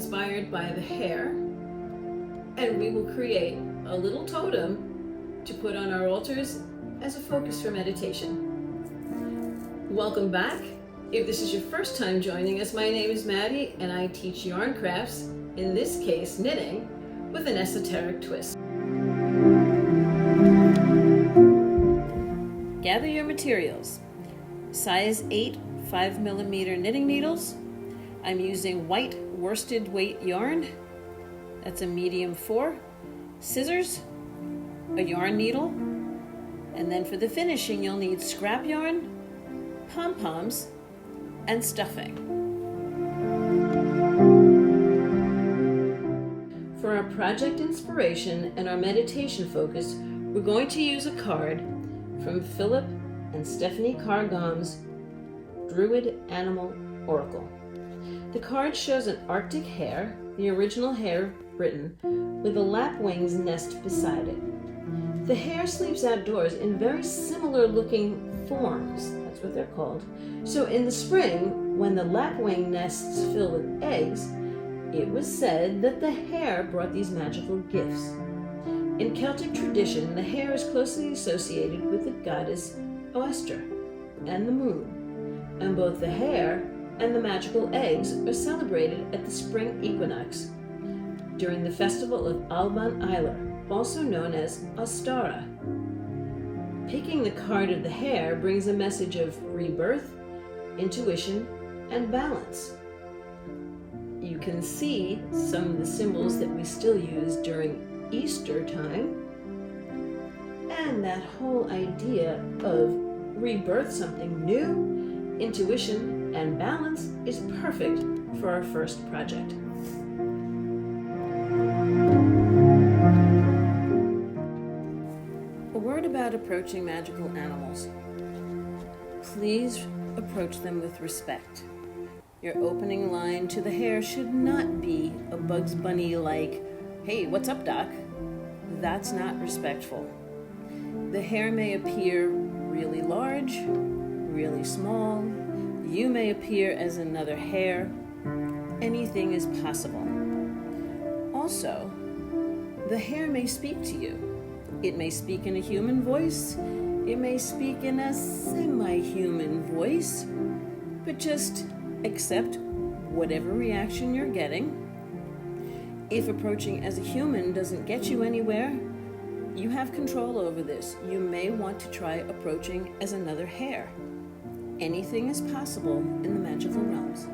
inspired by the hare, and we will create a little totem to put on our altars as a focus for meditation. Welcome back. If this is your first time joining us, my name is Maddie and I teach yarn crafts, in this case knitting, with an esoteric twist. Gather your materials. Size 8 5mm knitting needles. I'm using white worsted weight yarn. That's a medium 4. Scissors, a yarn needle, and then for the finishing you'll need scrap yarn, pom-poms, and stuffing. For our project inspiration and our meditation focus, we're going to use a card from Philip and Stephanie Carr-Gomm's Druid Animal Oracle. The card shows an Arctic hare, the original hare Britain, with a lapwing's nest beside it. The hare sleeps outdoors in very similar looking forms, that's what they're called. So in the spring, when the lapwing nests fill with eggs, it was said that the hare brought these magical gifts. In Celtic tradition, the hare is closely associated with the goddess Oester and the moon, and both the hare and the magical eggs are celebrated at the spring equinox during the festival of Alban Eiler, also known as Ostara. Picking the card of the hare brings a message of rebirth, intuition, and balance. You can see some of the symbols that we still use during Easter time, and that whole idea of rebirth, something new, intuition, and balance is perfect for our first project. A word about approaching magical animals. Please approach them with respect. Your opening line to the hare should not be a Bugs Bunny like, "Hey, what's up, Doc?" That's not respectful. The hare may appear really large, really small. You may appear as another hare. Anything is possible. Also, the hare may speak to you. It may speak in a human voice. It may speak in a semi-human voice, but just accept whatever reaction you're getting. If approaching as a human doesn't get you anywhere, you have control over this. You may want to try approaching as another hare. Anything is possible in the magical realms.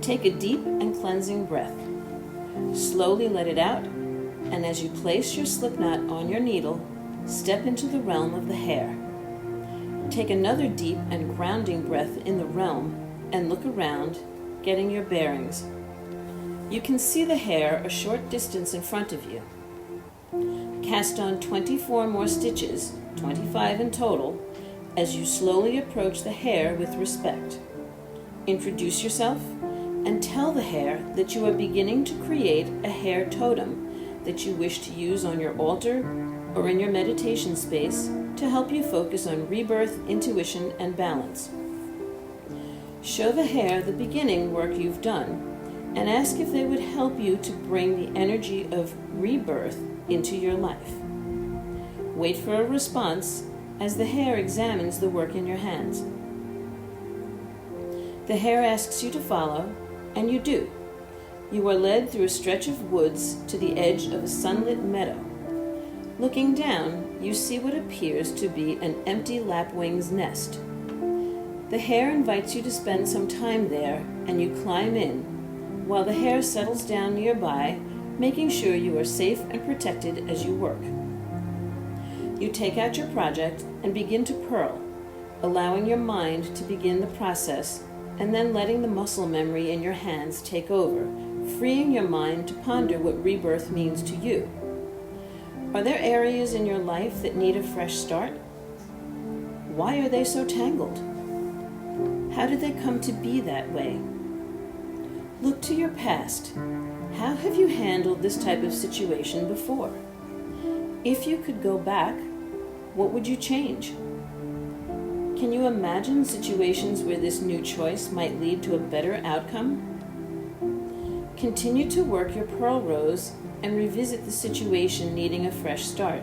Take a deep and cleansing breath. Slowly let it out, and as you place your slipknot on your needle, step into the realm of the hare. Take another deep and grounding breath in the realm and look around, getting your bearings. You can see the hare a short distance in front of you. Cast on 24 more stitches, 25 in total, as you slowly approach the hare with respect. Introduce yourself and tell the hare that you are beginning to create a hare totem that you wish to use on your altar or in your meditation space to help you focus on rebirth, intuition, and balance. Show the hare the beginning work you've done and ask if they would help you to bring the energy of rebirth into your life. Wait for a response as the hare examines the work in your hands. The hare asks you to follow, and you do. You are led through a stretch of woods to the edge of a sunlit meadow. Looking down, you see what appears to be an empty lapwing's nest. The hare invites you to spend some time there, and you climb in, while the hare settles down nearby, making sure you are safe and protected as you work. You take out your project and begin to purl, allowing your mind to begin the process, and then letting the muscle memory in your hands take over, freeing your mind to ponder what rebirth means to you. Are there areas in your life that need a fresh start? Why are they so tangled? How did they come to be that way? Look to your past. How have you handled this type of situation before? If you could go back, what would you change? Can you imagine situations where this new choice might lead to a better outcome? Continue to work your Purl rows and revisit the situation needing a fresh start.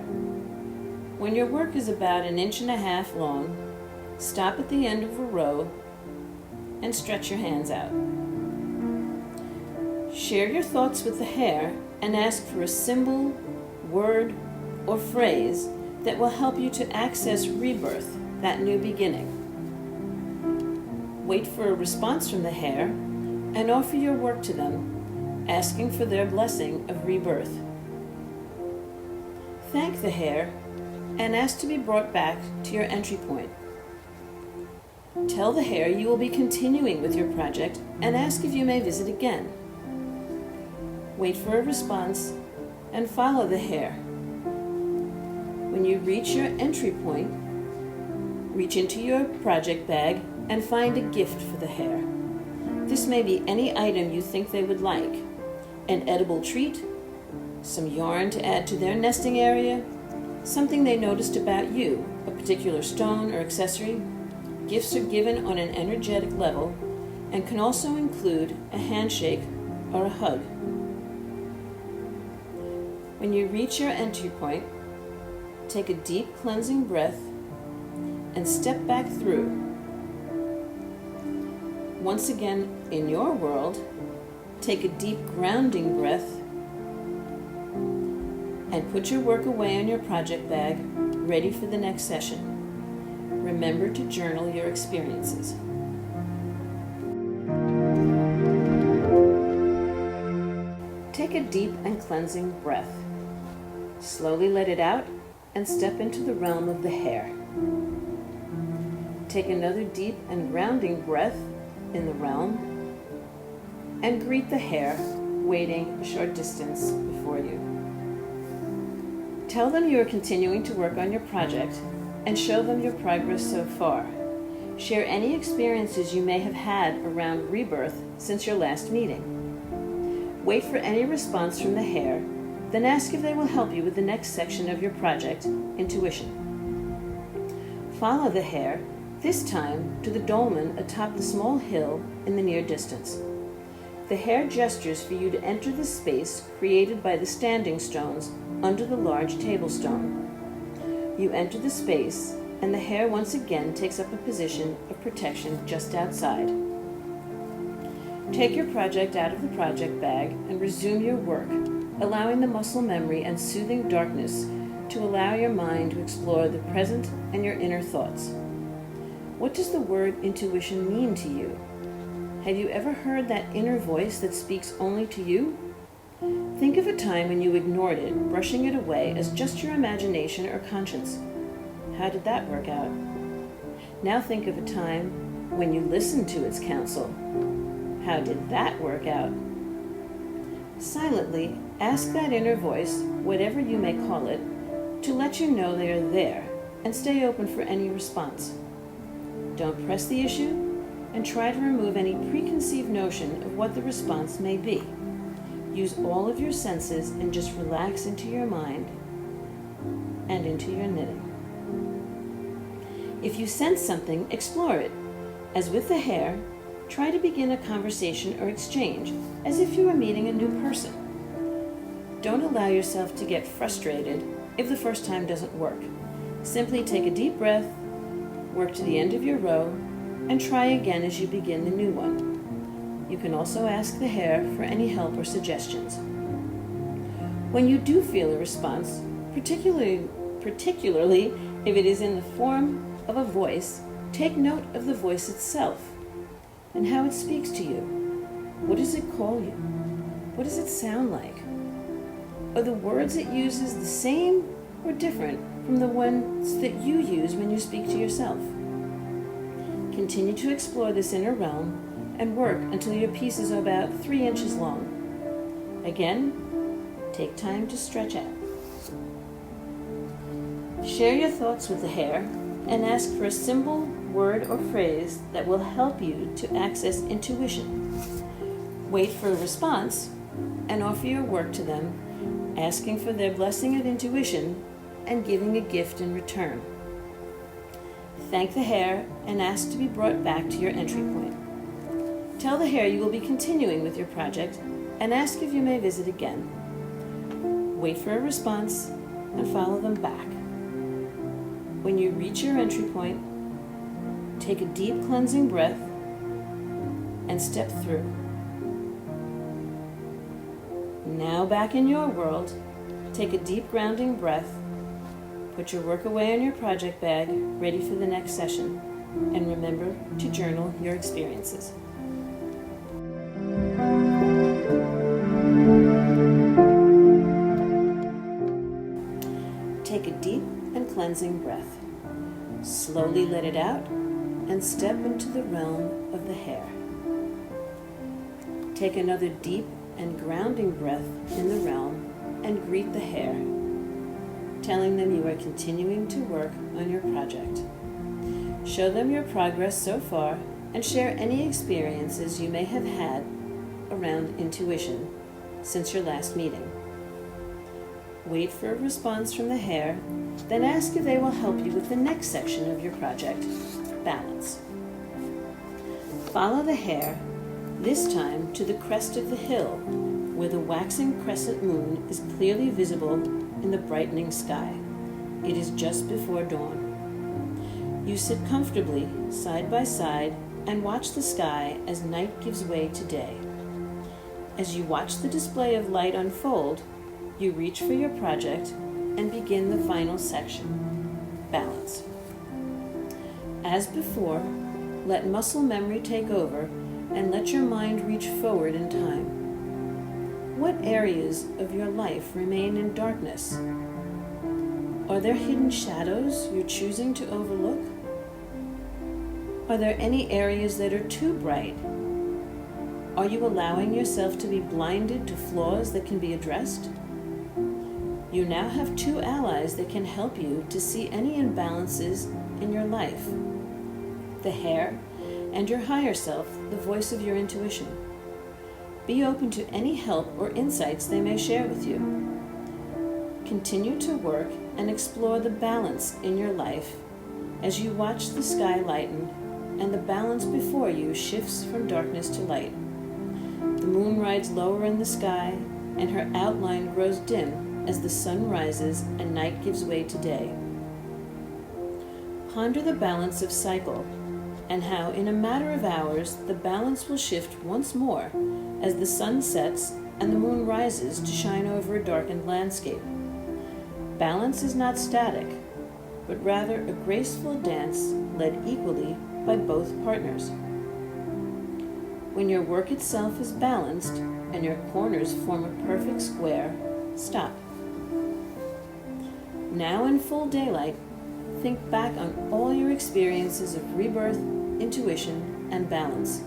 When your work is about 1.5 inches long, stop at the end of a row and stretch your hands out. Share your thoughts with the hare and ask for a symbol, word, or phrase that will help you to access rebirth, that new beginning. Wait for a response from the hare and offer your work to them, asking for their blessing of rebirth. Thank the hare and ask to be brought back to your entry point. Tell the hare you will be continuing with your project and ask if you may visit again. Wait for a response and follow the hare. When you reach your entry point, reach into your project bag and find a gift for the hare. This may be any item you think they would like: an edible treat, some yarn to add to their nesting area, something they noticed about you, a particular stone or accessory. Gifts are given on an energetic level and can also include a handshake or a hug. When you reach your entry point, take a deep cleansing breath and step back through. Once again, in your world, take a deep grounding breath and put your work away in your project bag, ready for the next session. Remember to journal your experiences. Take a deep and cleansing breath. Slowly let it out and step into the realm of the hare. Take another deep and grounding breath in the realm and greet the hare waiting a short distance before you. Tell them you are continuing to work on your project and show them your progress so far. Share any experiences you may have had around rebirth since your last meeting. Wait for any response from the hare, then ask if they will help you with the next section of your project, intuition. Follow the hare, this time to the dolmen atop the small hill in the near distance. The hare gestures for you to enter the space created by the standing stones under the large table stone. You enter the space, and the hare once again takes up a position of protection just outside. Take your project out of the project bag and resume your work, allowing the muscle memory and soothing darkness to allow your mind to explore the present and your inner thoughts. What does the word intuition mean to you? Have you ever heard that inner voice that speaks only to you? Think of a time when you ignored it, brushing it away as just your imagination or conscience. How did that work out? Now think of a time when you listened to its counsel. How did that work out? Silently, ask that inner voice, whatever you may call it, to let you know they are there, and stay open for any response. Don't press the issue, and try to remove any preconceived notion of what the response may be. Use all of your senses and just relax into your mind and into your knitting. If you sense something, explore it. As with the hare, try to begin a conversation or exchange as if you were meeting a new person. Don't allow yourself to get frustrated if the first time doesn't work. Simply take a deep breath, work to the end of your row, and try again as you begin the new one. You can also ask the hare for any help or suggestions. When you do feel a response, particularly if it is in the form of a voice, take note of the voice itself and how it speaks to you. What does it call you? What does it sound like? Are the words it uses the same or different from the ones that you use when you speak to yourself? Continue to explore this inner realm and work until your piece is about 3 inches long. Again, take time to stretch out. Share your thoughts with the hare and ask for a symbol, word, or phrase that will help you to access intuition. Wait for a response and offer your work to them, asking for their blessing of intuition and giving a gift in return. Thank the hare and ask to be brought back to your entry point. Tell the hare you will be continuing with your project and ask if you may visit again. Wait for a response and follow them back. When you reach your entry point, take a deep cleansing breath and step through. Now back in your world, take a deep grounding breath, put your work away in your project bag, ready for the next session, and remember to journal your experiences. Take a deep and cleansing breath. Slowly let it out and step into the realm of the hare. Take another deep and grounding breath in the realm and greet the hare, telling them you are continuing to work on your project. Show them your progress so far and share any experiences you may have had around intuition since your last meeting. Wait for a response from the hare, then ask if they will help you with the next section of your project, balance. Follow the hare, this time to the crest of the hill, where the waxing crescent moon is clearly visible in the brightening sky. It is just before dawn. You sit comfortably, side by side, and watch the sky as night gives way to day. As you watch the display of light unfold, you reach for your project and begin the final section, balance. As before, let muscle memory take over and let your mind reach forward in time. What areas of your life remain in darkness? Are there hidden shadows you're choosing to overlook? Are there any areas that are too bright? Are you allowing yourself to be blinded to flaws that can be addressed? You now have two allies that can help you to see any imbalances in your life: the hare and your higher self, the voice of your intuition. Be open to any help or insights they may share with you. Continue to work and explore the balance in your life as you watch the sky lighten and the balance before you shifts from darkness to light. The moon rides lower in the sky and her outline grows dim as the sun rises and night gives way to day. Ponder the balance of cycle and how in a matter of hours the balance will shift once more as the sun sets and the moon rises to shine over a darkened landscape. Balance is not static, but rather a graceful dance led equally by both partners. When your work itself is balanced and your corners form a perfect square, stop. Now in full daylight, think back on all your experiences of rebirth, intuition, and balance.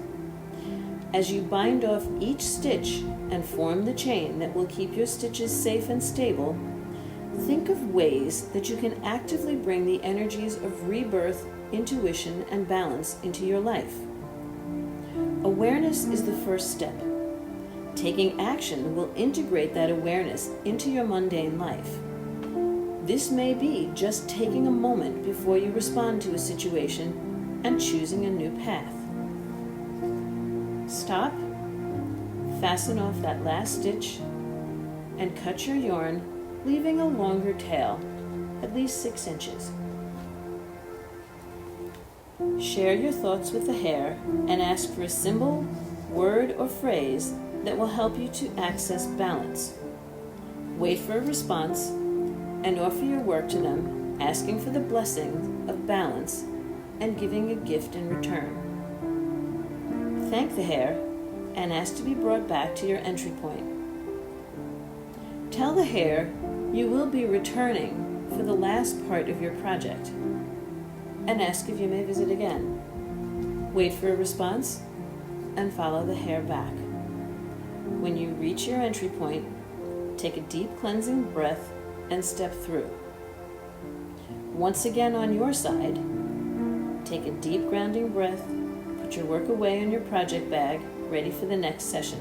As you bind off each stitch and form the chain that will keep your stitches safe and stable, think of ways that you can actively bring the energies of rebirth, intuition, and balance into your life. Awareness is the first step. Taking action will integrate that awareness into your mundane life. This may be just taking a moment before you respond to a situation and choosing a new path. Stop, fasten off that last stitch, and cut your yarn, leaving a longer tail, at least 6 inches. Share your thoughts with the hare and ask for a symbol, word, or phrase that will help you to access balance. Wait for a response and offer your work to them, asking for the blessing of balance and giving a gift in return. Thank the hare and ask to be brought back to your entry point. Tell the hare you will be returning for the last part of your project and ask if you may visit again. Wait for a response and follow the hare back. When you reach your entry point, take a deep cleansing breath and step through. Once again on your side, take a deep grounding breath, put your work away in your project bag, ready for the next session.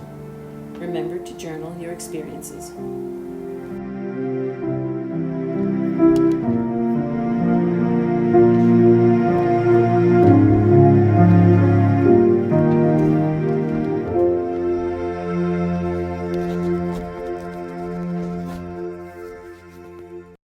Remember to journal your experiences.